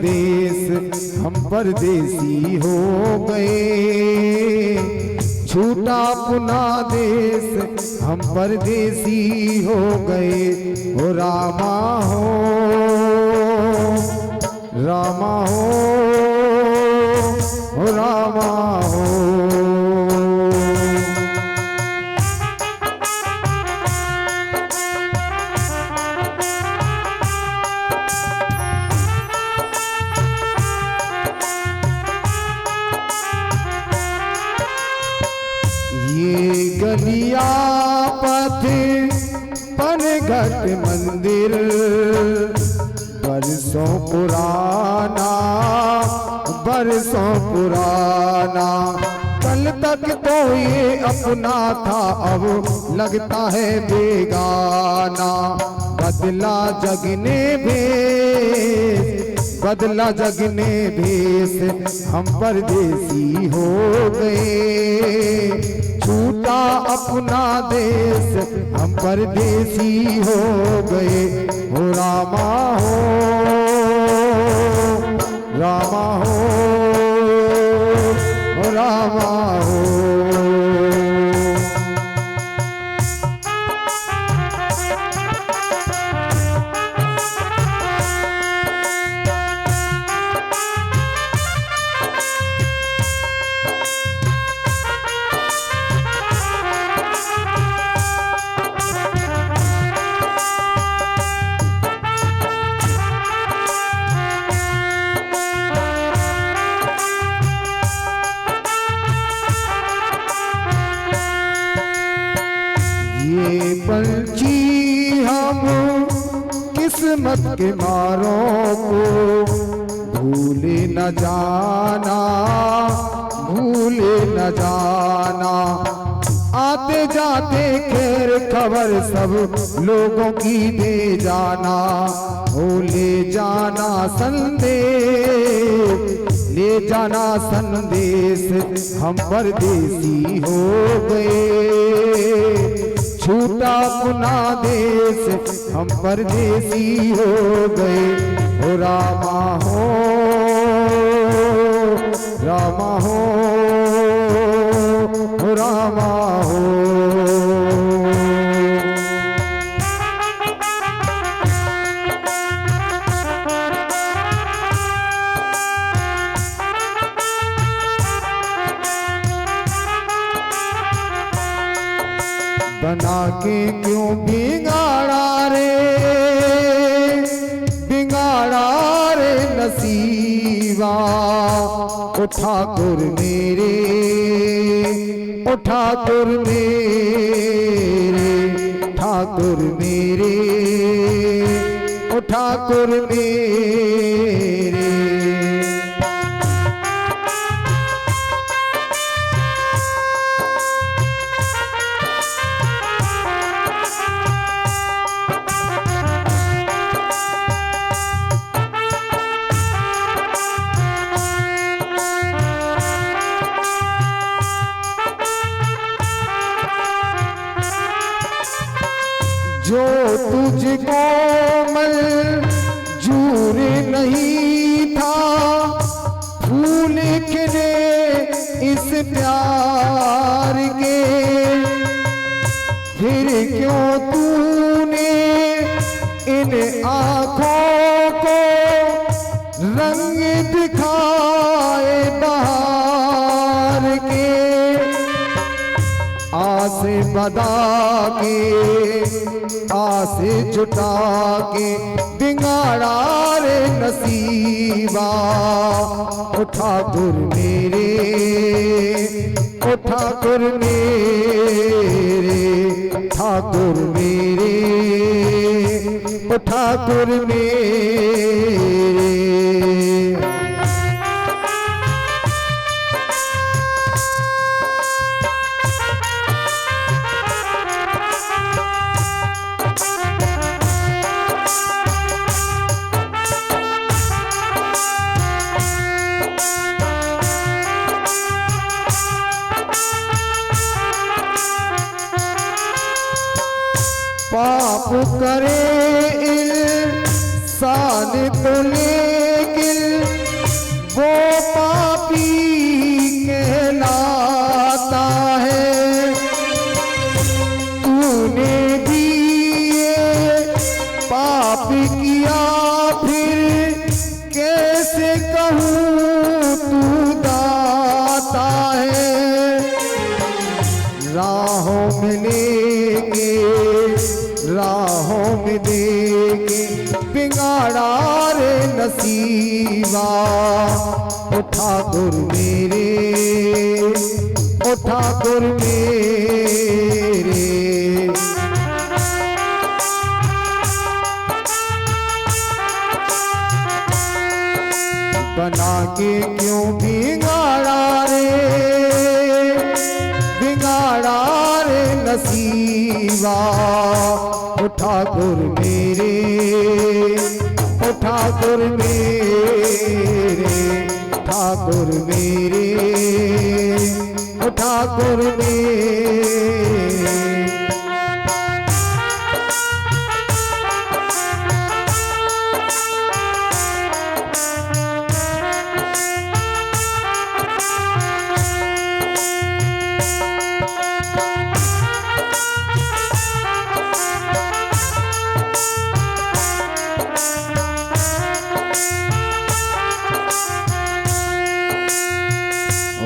देश हम परदेसी हो गए, छूटा पुना देश हम परदेसी हो गए। ओ रामा हो, रामा हो, ओ रामा हो। ये गलिया पथ पनघट मंदिर बरसों पुराना, बरसों पुराना। कल तक तो ये अपना था, अब लगता है बेगाना। बदला जगने भेष, बदला जगने भेष, हम परदेसी हो गए। छूटा अपना देश हम परदेसी हो गए। हो रामा हो, रामा हो, हो रामा हो। ये पंछी हम किस्मत के मारों को भूले न जाना, भूले न जाना। आते जाते खैर खबर सब लोगों की दे जाना। हो ले जाना संदेश, ले जाना संदेश, हम परदेसी हो गए। छूटा पुना देश हम परदेसी हो गए। हो रामा हो, रामा हो, हो रामा हो। बना के क्यों बिगाड़ा रे, बिगाड़ा रे नसीबा। ओ ठाकुर मेरे, ओ ठाकुर मेरे, ठाकुर मेरे, ओ ठाकुर मेरे। जो तुझको मंजूर नहीं था, फूल खिले इस प्यार के। फिर क्यों तूने इन आँखों को रंग दिखाए बहार के। आस बदा के, आस जुटा के, बिगाड़ा रे नसीबा। ओ ठाकुर मेरे, ओ ठाकुर मेरे, ठाकुर मेरे, ओ ठाकुर मेरे। पाप करे इंसान तो लेकिन बिगाड़ा रे नसीबा। ओ ठाकुर मेरे, ओ ठाकुर मेरे, बना के क्यों बिगाड़ा रे, बिगाड़ा रे नसीबा। ओ ठाकुर मेरे, ओ ठाकुर मेरे, ठाकुर मेरे, ओ ठाकुर मेरे।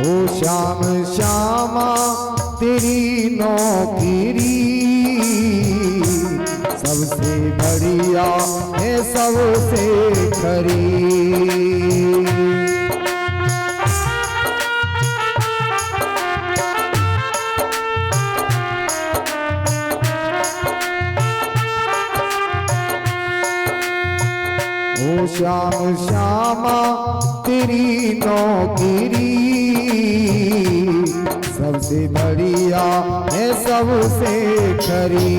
ओ श्याम श्यामा तेरी नौकरी सबसे बढ़िया है, सबसे खरी। ओ श्याम श्यामा तेरी नौकरी सबसे बढ़िया है, सबसे खरी।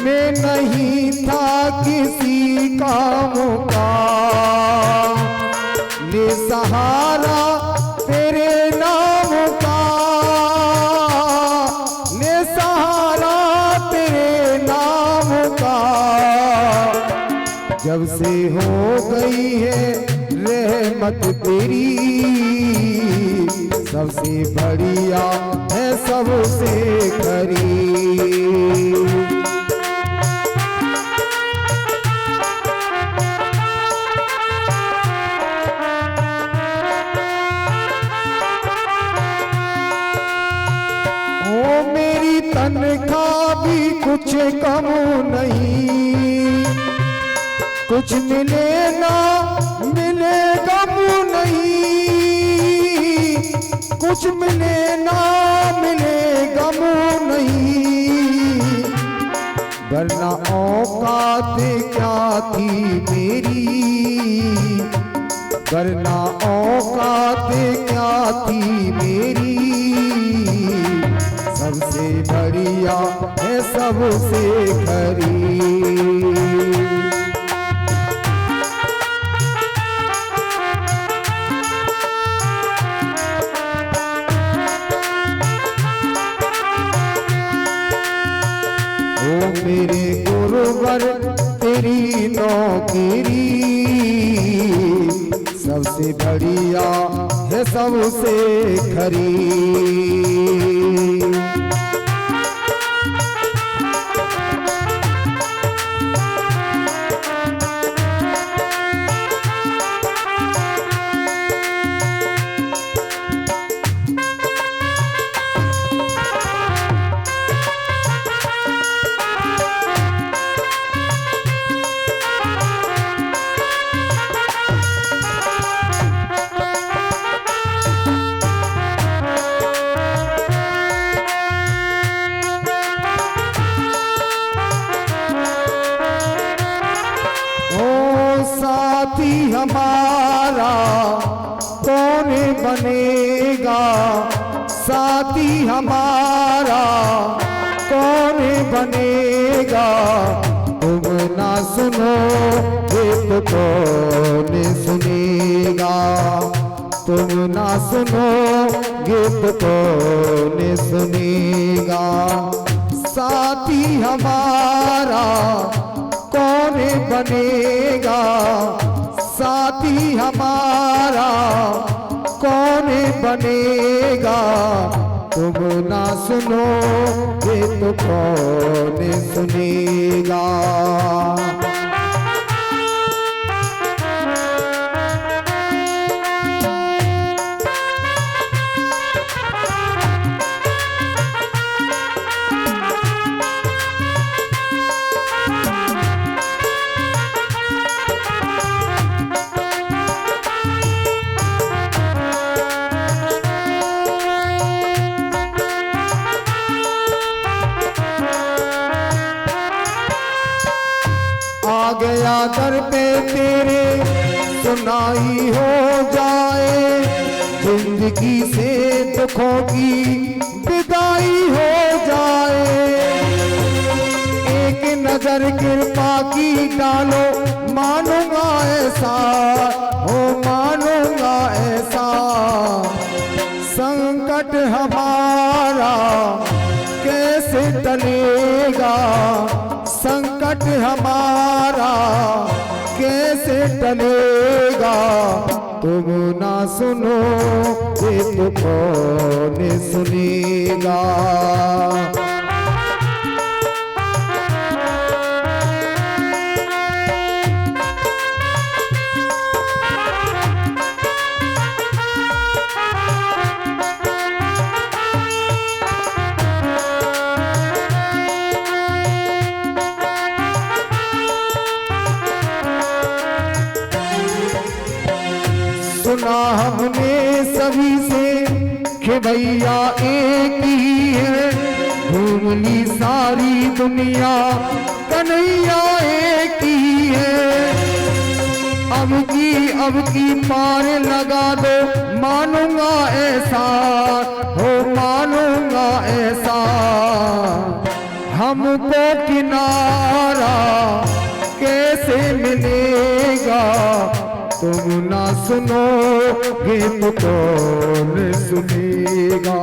मैं नहीं था किसी काम का, ले सहारा तेरे नाम का, ले सहारा तेरे नाम का। जब से हो गई है रहमत तेरी, सबसे बढ़िया है, सबसे खरी। मेरी तनख्वाह भी कुछ कम नहीं, कुछ मिले ना मिले गम नहीं, कुछ मिले ना मिले गम नहीं। वरना औकात क्या थी मेरी, वरना औकात क्या थी मेरी। सबसे बढ़िया है, सबसे खरी। ओ मेरे गुरुवर तेरी नौकरी सबसे बढ़िया है, सबसे खरी। साथी हमारा कौन बनेगा, साथी हमारा कौन बनेगा। तुम ना सुनोगे तो कौन सुनेगा, तुम ना सुनोगे तो कौन सुनेगा। साथी हमारा कौन बनेगा, साथी हमारा कौन बनेगा। तुम ना सुनोगे तो कौन सुनेगा। दर पे तेरे सुनाई हो जाए, जिंदगी से दुखों की विदाई हो जाए। एक नजर कृपा की डालो, मानूंगा ऐसा, हो मानूंगा ऐसा। संकट हमारा कैसे टलेगा, संकट हमारा कैसे टलेगा। तुम ना सुनो ये तो कौन सुनेगा। सुना हमने सभी से कि भैया एक ही है, घूम ली सारी दुनिया कन्हैया एक ही है। अब की पार लगा दो, मानूंगा ऐसा, हो मानूंगा ऐसा। हमको किनारा कैसे मिलेगा, तुम ना सुनोगे तो कौन सुनेगा।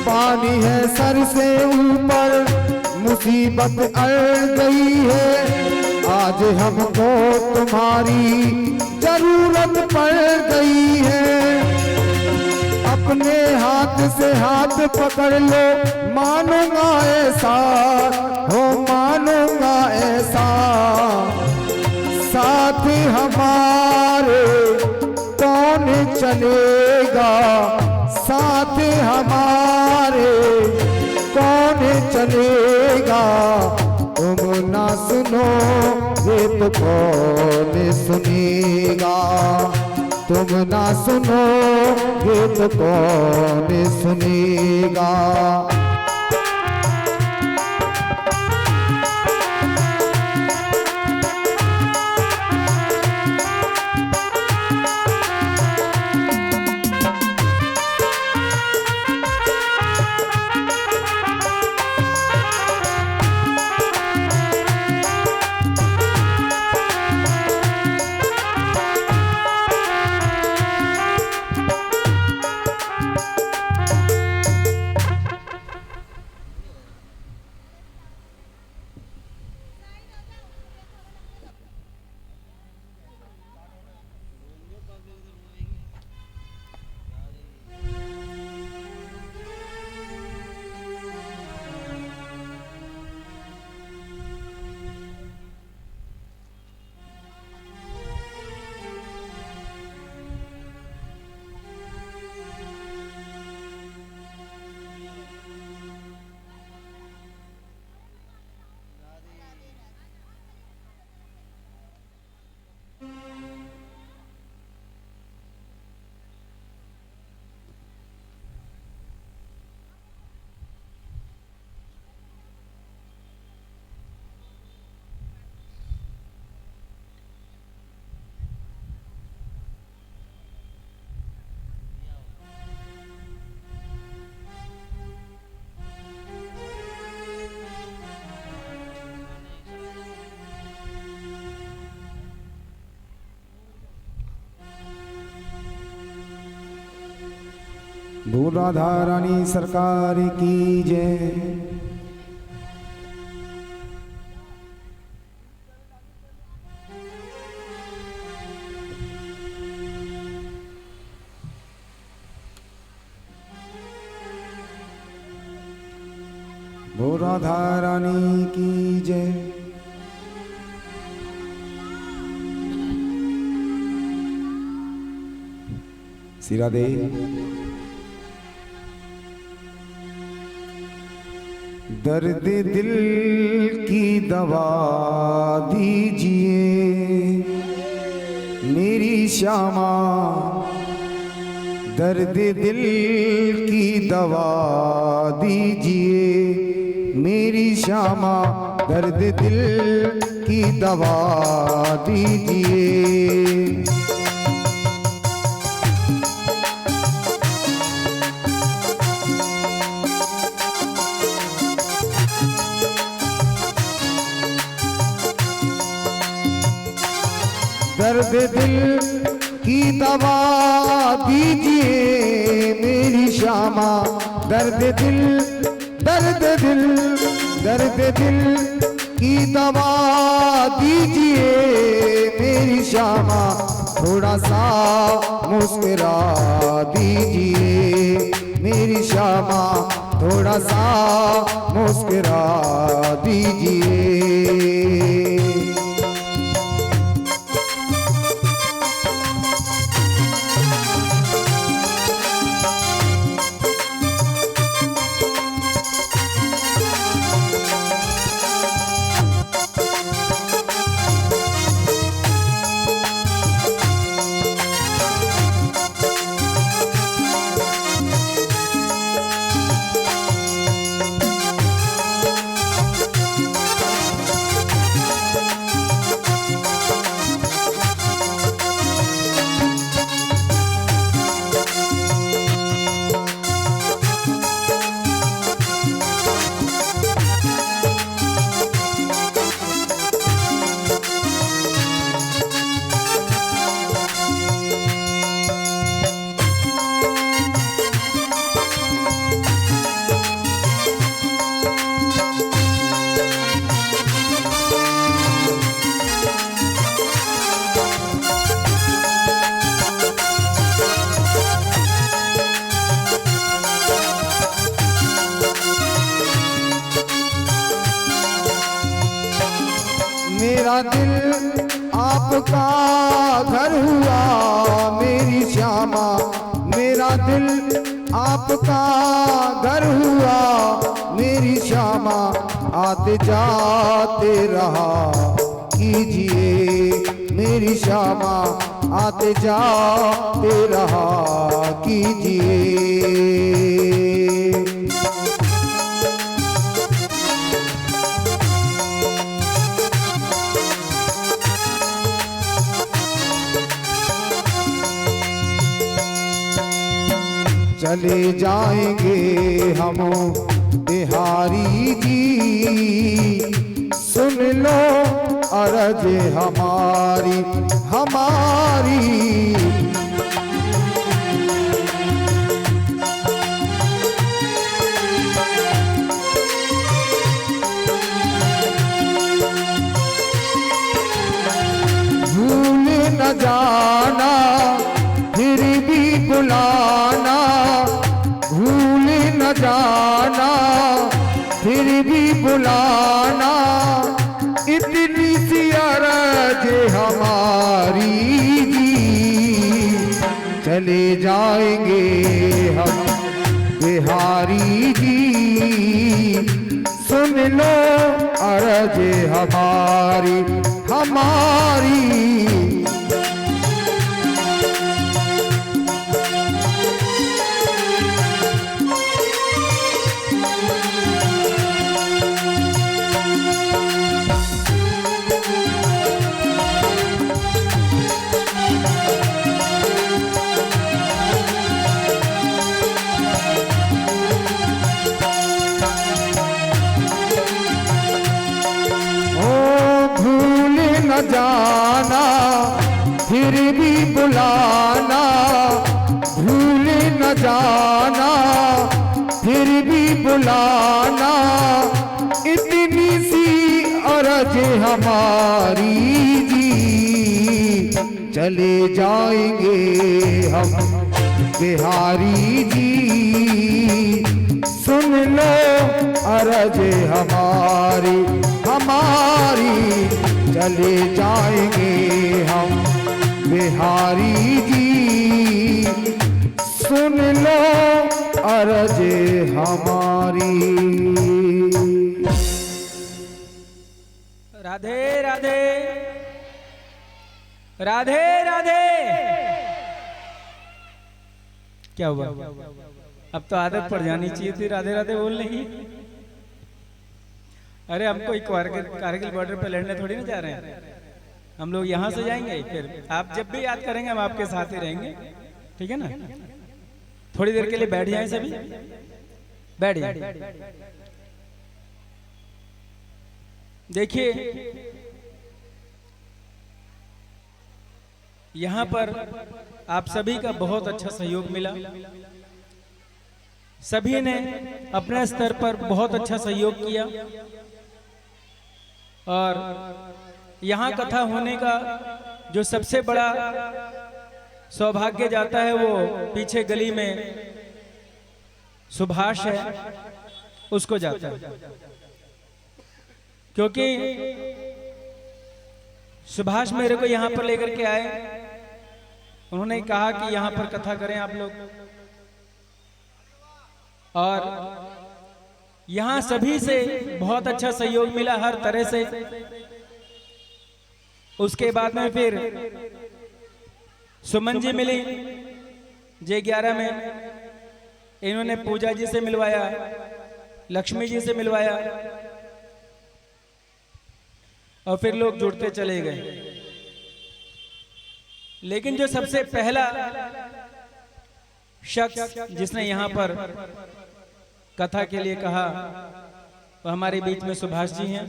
पानी है सर से ऊपर, मुसीबत अड़ गई है। आज हमको तुम्हारी जरूरत पड़ गई है। अपने हाथ से हाथ पकड़ लो, मानूंगा ऐसा, हो मानूंगा ऐसा। साथ हमारे कौन चलेगा, साथ हमारे कौन चलेगा। तुम ना सुनो ये तो कौन सुनेगा, तुम ना सुनो ये तो कौन सुनेगा। भूल राधा रानी सरकार की जय। राधा रानी की जय। श्री राधे। दर्द दिल की दवा दीजिए मेरी श्यामा, दर्द दिल की दवा दीजिए मेरी श्यामा, दर्द दिल की दवा दीजिए। दर्द दिल की दवा दीजिए मेरी श्यामा, दर्द दिल दर्द दिल दर्द दिल की दवा दीजिए मेरी श्यामा, थोड़ा सा मुस्कुरा दीजिए मेरी श्यामा, थोड़ा सा मुस्कुरा दीजिए। मेरा दिल आपका घर हुआ मेरी श्यामा, मेरा दिल आपका घर हुआ मेरी श्यामा, आते जाते रहा कीजिए मेरी श्यामा, आते जाते रहा कीजिए। चले जाएंगे हम बिहारी जी, सुन लो अर्ज हमारी हमारी। भूल न जाना फिर भी बुलाना, भूल न जाना फिर भी बुलाना, इतनी सी अर्ज हमारी जी। चले जाएंगे हम बिहारी जी, सुन लो अर्ज हमारी हमारी। जाना फिर भी बुलाना, भूल न जाना फिर भी बुलाना, इतनी सी अर्ज हमारी जी। चले जाएंगे हम बिहारी जी, सुन लो अरज हमारी हमारी, चले जाएंगे हम बिहारी जी, सुन लो अरज हमारी। राधे राधे राधे राधे। क्या हुआ? अब तो आदत पड़ जानी चाहिए थी राधे राधे बोलने की। अरे हम कोई कारगिल बॉर्डर पे लड़ने थोड़ी ना जा रहे हैं, हम लोग यहाँ से जाएंगे, फिर आप जब भी याद करेंगे हम आपके साथ ही रहेंगे, ठीक है ना? थोड़ी देर के लिए बैठ जाएं, सभी बैठ जाएं। देखिए यहाँ पर आप सभी का बहुत अच्छा सहयोग मिला, सभी ने अपने स्तर पर बहुत अच्छा सहयोग किया, और यहाँ कथा होने का जो सबसे बड़ा सौभाग्य जाता है वो पीछे गली में सुभाष है, उसको जाता है, क्योंकि सुभाष मेरे को यहाँ पर लेकर के आए, उन्होंने कहा कि यहाँ पर कथा करें आप लोग, और यहाँ सभी से बहुत अच्छा सहयोग मिला हर तरह से। उसके बाद में फिर सुमन जी मिली J11 में, इन्होंने पूजा जी से मिलवाया, लक्ष्मी जी से मिलवाया, और फिर लोग जुड़ते चले गए। लेकिन जो सबसे पहला शख्स जिसने यहाँ पर कथा के लिए कहा वो हमारे बीच में सुभाष जी हैं।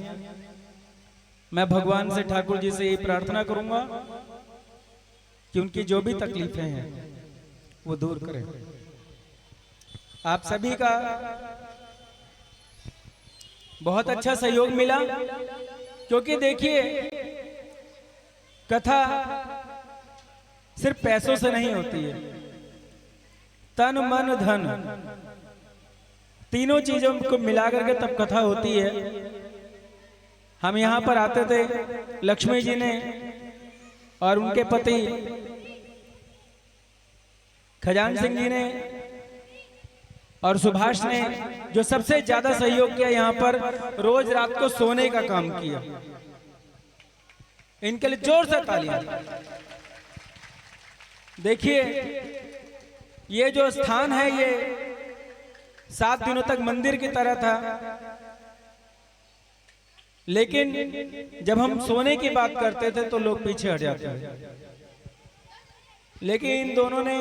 मैं भगवान से, ठाकुर जी से ये प्रार्थना करूंगा कि उनकी जो भी तकलीफें हैं वो दूर करें। आप सभी का बहुत अच्छा सहयोग मिला, क्योंकि देखिए कथा सिर्फ पैसों से नहीं होती है, तन मन धन तीनों चीजों को मिला करके तब कथा होती है। हम यहाँ पर आते थे, लक्ष्मी जी ने और उनके पति खजान सिंह जी ने और सुभाष ने जो सबसे ज्यादा सहयोग किया, यहाँ पर रोज रात को सोने का काम किया। इनके लिए जोर से तालियां। देखिए ये जो स्थान है ये 7 दिनों तक मंदिर की तरह था, लेकिन जब हम सोने की बात करते थे तो लोग पीछे हट जाते थे। लेकिन इन दोनों ने,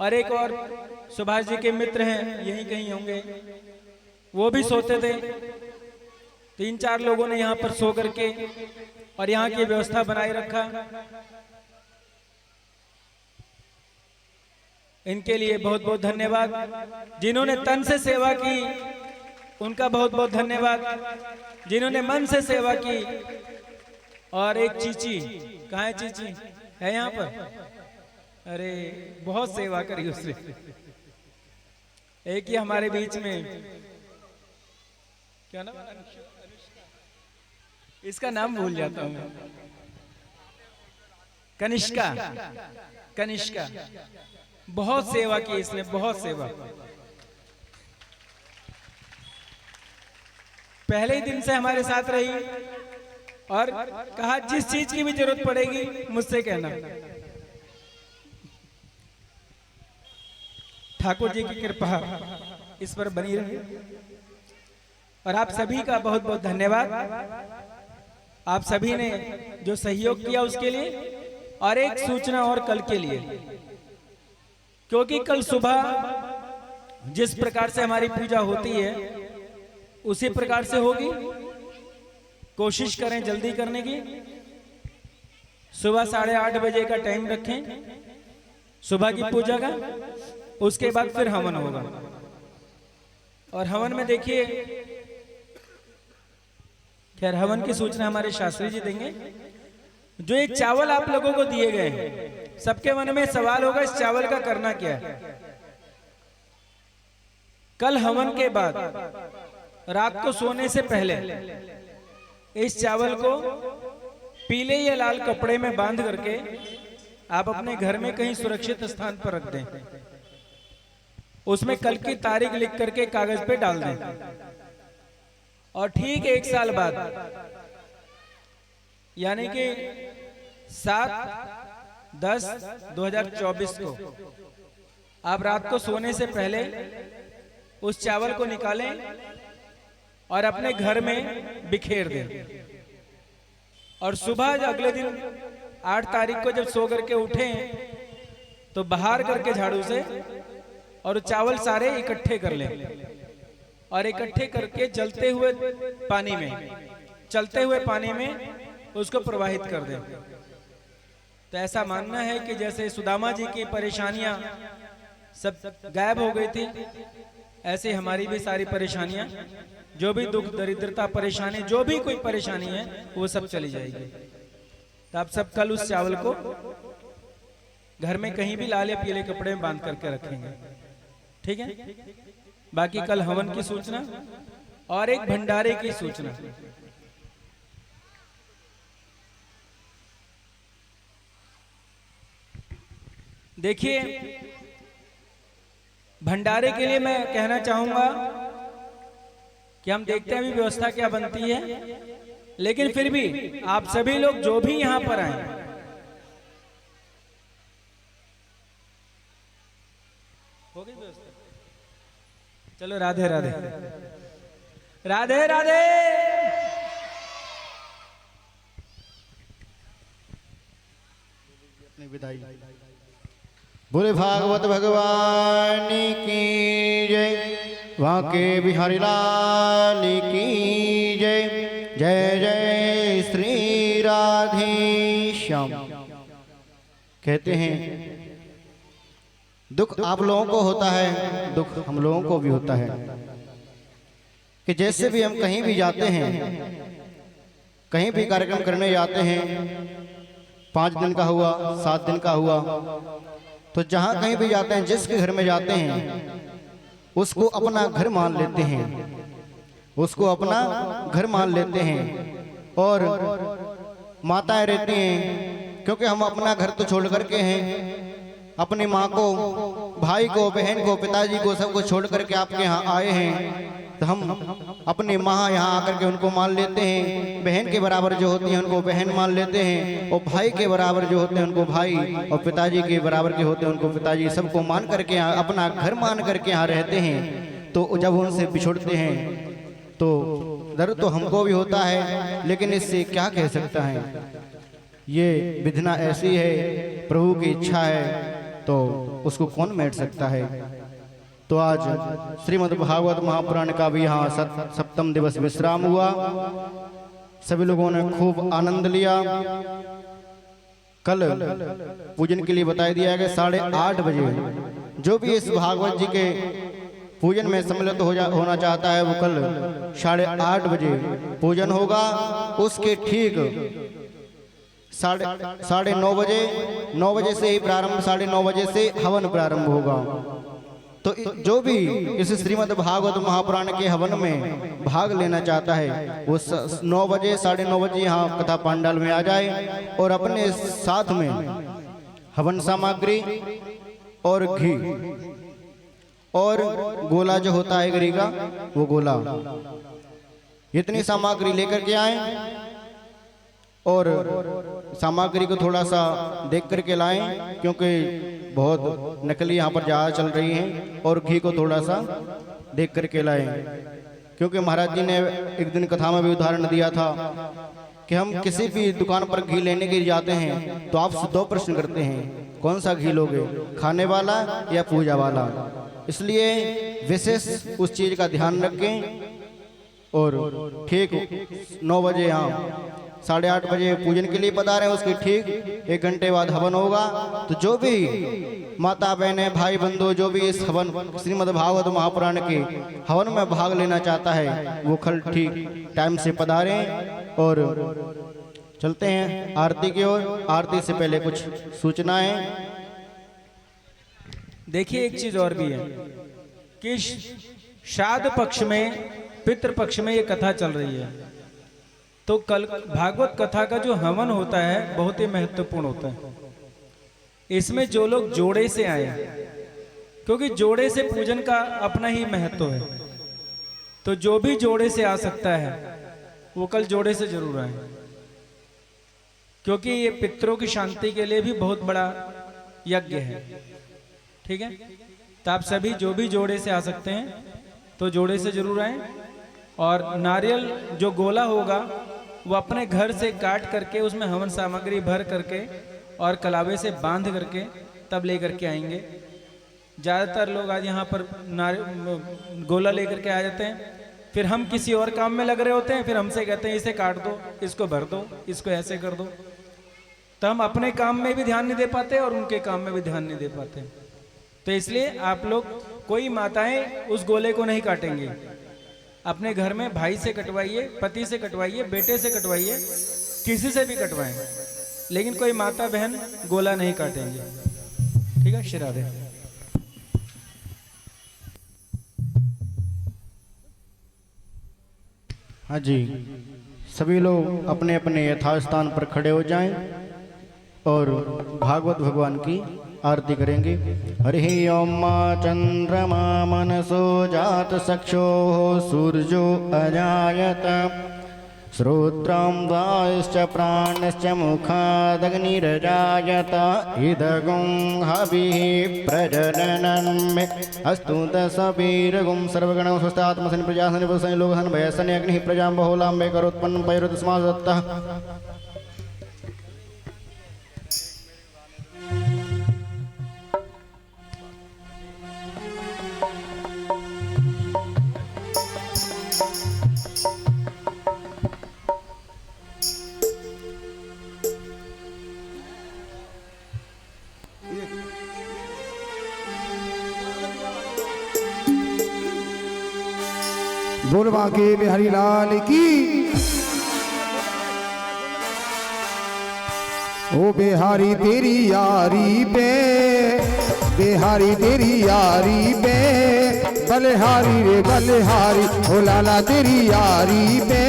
और एक और सुभाष जी के मित्र हैं, यहीं कहीं होंगे, वो भी सोते थे। 3-4 लोगों ने यहाँ पर सो करके और यहाँ की व्यवस्था बनाए रखा। इनके लिए बहुत बहुत धन्यवाद। जिन्होंने तन से सेवा की उनका बहुत बहुत धन्यवाद, जिन्होंने मन से सेवा की। और एक चीची, कहाँ है चीची? है यहाँ पर? अरे बहुत सेवा करी उसने। एक ही हमारे बीच में, क्या नाम? इसका नाम भूल जाता हूँ मैं। कनिष्का, कनिष्का बहुत सेवा की इसने, बहुत सेवा। पहले ही दिन से हमारे साथ रही और कहा जिस चीज की भी जरूरत पड़ेगी मुझसे कहना। ठाकुर जी की कृपा इस पर बनी रहे। और आप सभी का बहुत बहुत धन्यवाद। आप सभी ने जो सहयोग किया उसके लिए। और एक सूचना और कल के लिए, क्योंकि कल सुबह जिस प्रकार से हमारी पूजा होती है उसी प्रकार से होगी। कोशिश करें जल्दी करने की। सुबह 8:30 बजे का टाइम रखें सुबह की पूजा का। उसके बाद फिर हवन होगा। और हवन में देखिए, खैर हवन की सूचना हमारे शास्त्री जी देंगे। जो ये चावल आप लोगों को दिए गए हैं, सबके मन में सवाल होगा इस चावल का करना क्या है। कल हवन के बाद रात को सोने से पहले इस चावल को पीले या लाल कपड़े में बांध करके आप अपने घर में कहीं सुरक्षित स्थान पर रख दें। उसमें कल की तारीख लिख करके कागज पे डाल दें और ठीक 1 साल बाद यानी कि 7/10/2024 को आप रात को सोने से पहले उस चावल को निकालें और अपने घर में बिखेर दें और सुबह अगले दिन 8 तारीख को जब सो करके उठें तो बाहर करके झाड़ू से और चावल सारे इकट्ठे कर लें और इकट्ठे करके चलते हुए पानी में उसको प्रवाहित कर दें। तो ऐसा मानना है कि जैसे सुदामा जी की परेशानियां सब गायब हो गई थी, ऐसे हमारी भी सारी परेशानियां, जो भी दुख दरिद्रता परेशानी, जो भी कोई परेशानी है वो सब चली जाएगी। तो आप सब कल उस चावल को घर में कहीं भी लाल या पीले कपड़े में बांध करके रखेंगे, ठीक है। बाकी कल हवन की सूचना और एक भंडारे की सूचना। देखिए, भंडारे के लिए मैं कहना चाहूंगा कि हम देखते हैं अभी व्यवस्था क्या बनती है, लेकिन फिर भी आप सभी लोग जो भी यहां पर आए, हो गई व्यवस्था? चलो राधे राधे राधे राधे। विदाई बोले भागवत भगवान की जय, वहाँ के बिहारी लाल की जय। जय जय श्री राधे श्याम। कहते हैं दुख आप लोगों को होता है, दुख हम लोगों को भी होता है कि जैसे भी हम कहीं भी जाते हैं, कहीं भी कार्यक्रम करने जाते हैं, 5 दिन का हुआ, 7 दिन का हुआ, तो जहां कहीं भी जाते हैं, जिसके घर में जाते हैं उसको अपना घर मान लेते हैं, उसको अपना घर मान लेते हैं। और माताएं रहती हैं, क्योंकि हम अपना घर तो छोड़ करके हैं, अपनी माँ को, भाई को, बहन को, पिताजी को, सबको छोड़ करके आपके यहाँ आए हैं, तो हम अपनी माँ यहाँ आकर के उनको मान लेते हैं। बहन के बराबर जो होती हैं उनको बहन मान लेते हैं, और भाई के बराबर जो होते हैं उनको भाई, और पिताजी के बराबर के होते हैं उनको पिताजी, सबको मान करके यहाँ अपना घर मान करके यहाँ रहते हैं। तो जब उनसे बिछुड़ते हैं तो दर्द तो हमको भी होता है, लेकिन इससे क्या कह सकता है, ये विधना ऐसी है, प्रभु की इच्छा है, तो उसको कौन मेट सकता है। तो आज श्रीमद् भागवत महापुराण का भी यहाँ 7वां दिवस विश्राम हुआ। सभी लोगों ने खूब आनंद लिया। कल पूजन के लिए बता दिया गया 8:30 बजे जो भी इस भागवत जी के पूजन में सम्मिलित होना चाहता है, वो कल 8:30 बजे पूजन होगा। उसके ठीक 9:30 बजे, 9 बजे से ही प्रारंभ, 9:30 बजे से हवन प्रारंभ होगा। तो जो भी इस श्रीमद् भागवत महापुराण के हवन में भाग लेना चाहता है, वो 9 बजे, 9:30 बजे यहाँ कथा पंडाल में आ जाए और अपने साथ में हवन सामग्री और घी और गोला जो होता है गरी का, वो गोला, इतनी सामग्री लेकर के आए। और सामग्री को थोड़ा सा देख करके लाएं, क्योंकि बहुत नकली यहाँ पर ज़्यादा चल रही हैं। और घी को थोड़ा सा देख करके लाएं, क्योंकि महाराज जी ने एक दिन कथा में भी उदाहरण दिया था कि हम किसी भी दुकान पर घी लेने के लिए जाते हैं तो आपसे 2 प्रश्न करते हैं, कौन सा घी लोगे, खाने वाला या पूजा वाला। इसलिए विशेष उस चीज़ का ध्यान रखें। और ठीक 9 बजे यहाँ 8:30 बजे पूजन के लिए पधारे, उसके ठीक 1 घंटे बाद हवन होगा। तो जो भी माता बहनें, भाई बंधु, जो भी इस हवन श्रीमद् भागवत महापुराण के हवन में भाग लेना चाहता है, वो कल ठीक टाइम से पधारें। और चलते हैं आरती की ओर। आरती से पहले कुछ सूचनाएं। देखिए, एक चीज और भी है कि श्राद्ध पक्ष में पितृपक्ष में ये कथा चल रही है, तो कल भागवत कथा का जो हवन होता है बहुत ही महत्वपूर्ण होता है। इसमें जो लोग जोड़े से आए, क्योंकि जोड़े से पूजन का अपना ही महत्व है, तो जो भी जोड़े से आ सकता है वो कल जोड़े से जरूर आए, क्योंकि ये पितरों की शांति के लिए भी बहुत बड़ा यज्ञ है। ठीक है, तो आप सभी जो भी जोड़े से आ सकते हैं तो जोड़े से जरूर आए। और नारियल जो गोला होगा वो अपने घर से काट करके उसमें हवन सामग्री भर करके और कलावे से बांध करके तब लेकर के आएंगे। ज़्यादातर लोग आज यहाँ पर गोला लेकर के आ जाते हैं, फिर हम किसी और काम में लग रहे होते हैं, फिर हमसे कहते हैं इसे काट दो, इसको भर दो, इसको ऐसे कर दो। तो हम अपने काम में भी ध्यान नहीं दे पाते और उनके काम में भी ध्यान नहीं दे पाते। तो इसलिए आप लोग, कोई माताएं उस गोले को नहीं काटेंगे, अपने घर में भाई से कटवाइए, पति से कटवाइए, बेटे से कटवाइए, किसी से भी कटवाएं, लेकिन कोई माता बहन गोला नहीं काटेंगे। ठीक है, श्री राधे। हाँ जी, सभी लोग अपने अपने यथास्थान पर खड़े हो जाएं और भागवत भगवान की आरती करेंगे। हरि ओम चंद्रमा मनसो जात चक्षो सूर्यो अजायत श्रोत्रं वायुश्च प्राणश्च मुखादग्निरजायत इदगुं हविः प्रजननं अस्तु दशवीरगुं सर्वगणं स्वस्तात्मसन् प्रजासन् पुरुषन् लोकसन् भयसन् अग्निः प्रजां बहुलां मे करोत्पन्नं पयोरुतस्मादत्तः। बोल बांके बिहारी लाल की। ओ बिहारी तेरी यारी पे, बिहारी तेरी यारी पे, बलिहारी रे बलिहारी, ओ लाला तेरी यारी पे,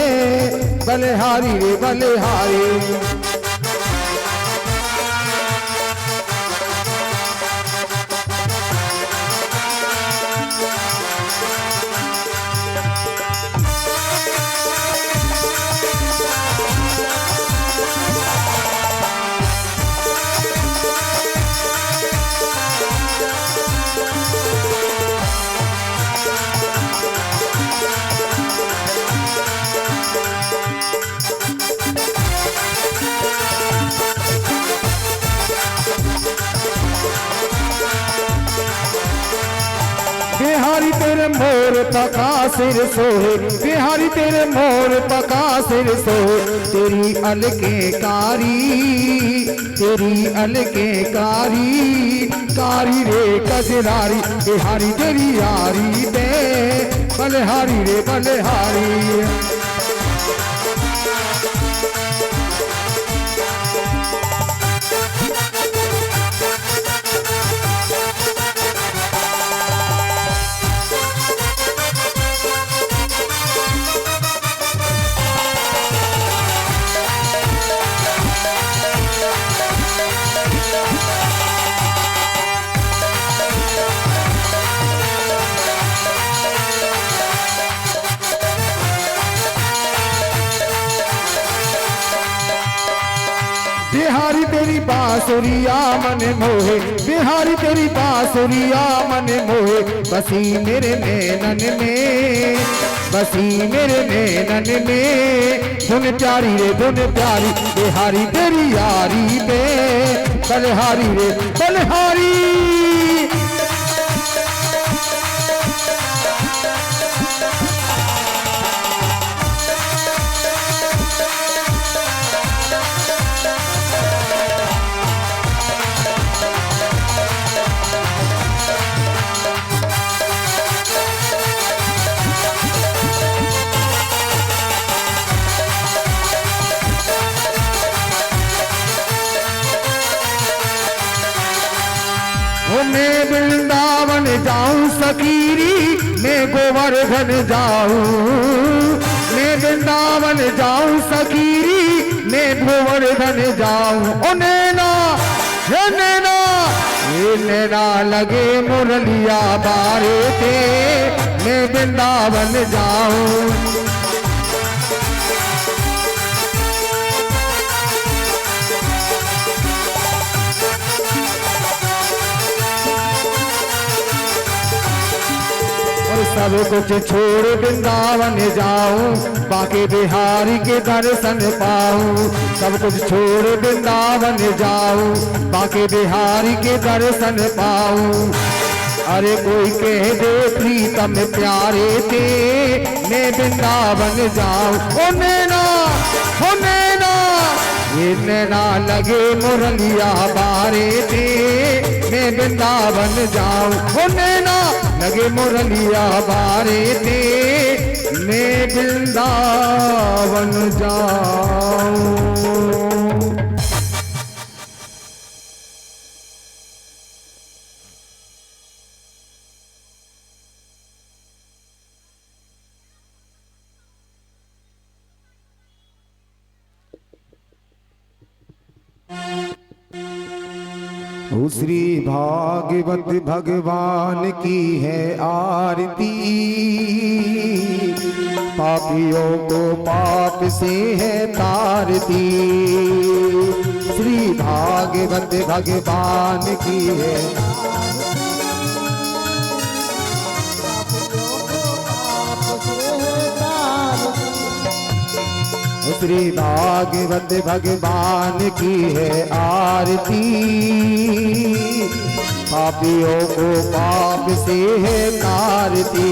बलिहारी रे बलिहारी। बिहारी तेरे मोर पका सिर सोहे, बिहारी तेरे मोर पका सिर सोहे, तेरी अलके कारी, तेरी अलके कारी, कारी रे कजरारी, बिहारी तेरी यारी पे, बलिहारी रे बलिहारी। बिहारी तेरी बांसुरिया मन मोहे, बिहारी तेरी बांसुरिया मन मोहे, बसी मेरे नैनन में, बसी मेरे नैनन में, धुन प्यारी रे धुन प्यारी, बिहारी तेरी यारी पे, बलिहारी रे बलिहारी। मैं वृंदावन जाऊं सकीरी, मैं गोवर्धन जाऊं, मैं वृंदावन जाऊं सखीरी, मैं गोवर्धन जाऊं। ओ नैना हे नैना, ये नैना लगे मुरलिया बारे थे, मैं वृंदावन जाऊं। और सब कुछ छोड़ वृंदावन जाऊं, बाके बिहारी के दर्शन पाऊं। सब कुछ छोड़ वृंदावन जाऊं, बाके बिहारी के दर्शन पाऊं। अरे कोई कह दे प्रीतम प्यारे थे, मैं वृंदावन जाऊं। ओ नैना ओ नैना, ये नैना लगे मुरलिया बारे थे, मैं वृंदावन जाऊं। ओ नैना लगे मुरलिया बारे थे, मैं वृंदावन जाऊं। श्री भागवत भगवान की है आरती, पापियों को पाप से है तारती। श्री भागवत भगवान की है श्री भागवत भगवान की है आरती, पापियों को पाप से है तारती।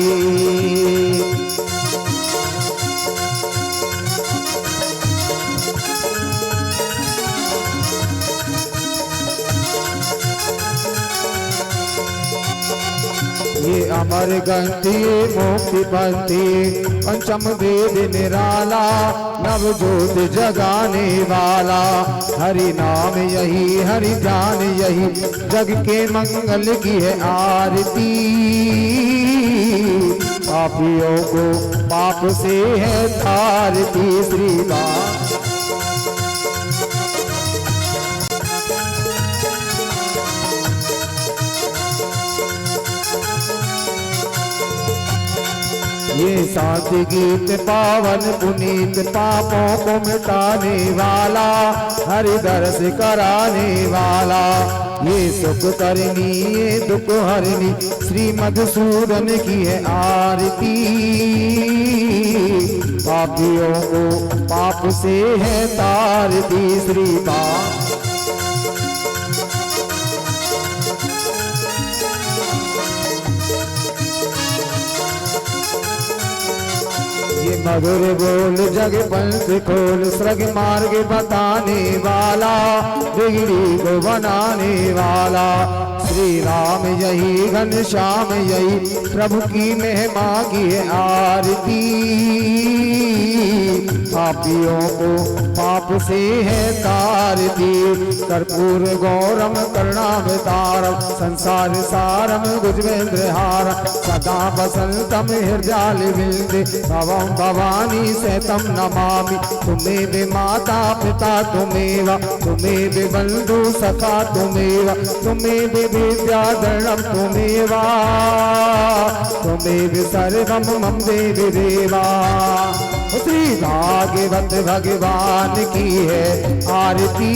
ये अमर ग्रंथि मुक्ति पंथी, पंचम वेद निराला, नव ज्योत जगाने वाला। हरि नाम यही हरि जान यही, जग के मंगल की है आरती। पापियों को पाप से है तारती। श्री राम ये सात गीत पावन पुनीत, पापों को मिटाने वाला, हरि दर्श कराने वाला। ये सुख करनी ये दुख हरनी, श्री मधुसूदन की है आरती। पापियों को पाप से है तारती। श्री राम मधुर बोल जग पंथ खोल, स्वर्ग मार्ग बताने वाला, बिगड़ी को बनाने वाला। श्री राम यही घनश्याम यही, प्रभु की महिमा की है आरती। पापियों को पाप से है तारती। कर्पूर गौरम करुणावतारम, संसार सारम भुजगेंद्र हारम, सदा वसंतम हृदय विंदे, भवम भवानी सहितम नमामि। तुमेव माता पिता तुमेव, तुमेव बंधु सखा तुमेव, तुमेव विद्याधरणम तुमेव, तुमेव सर्वम मम देव देवा। श्री भागवत भगवान की है आरती।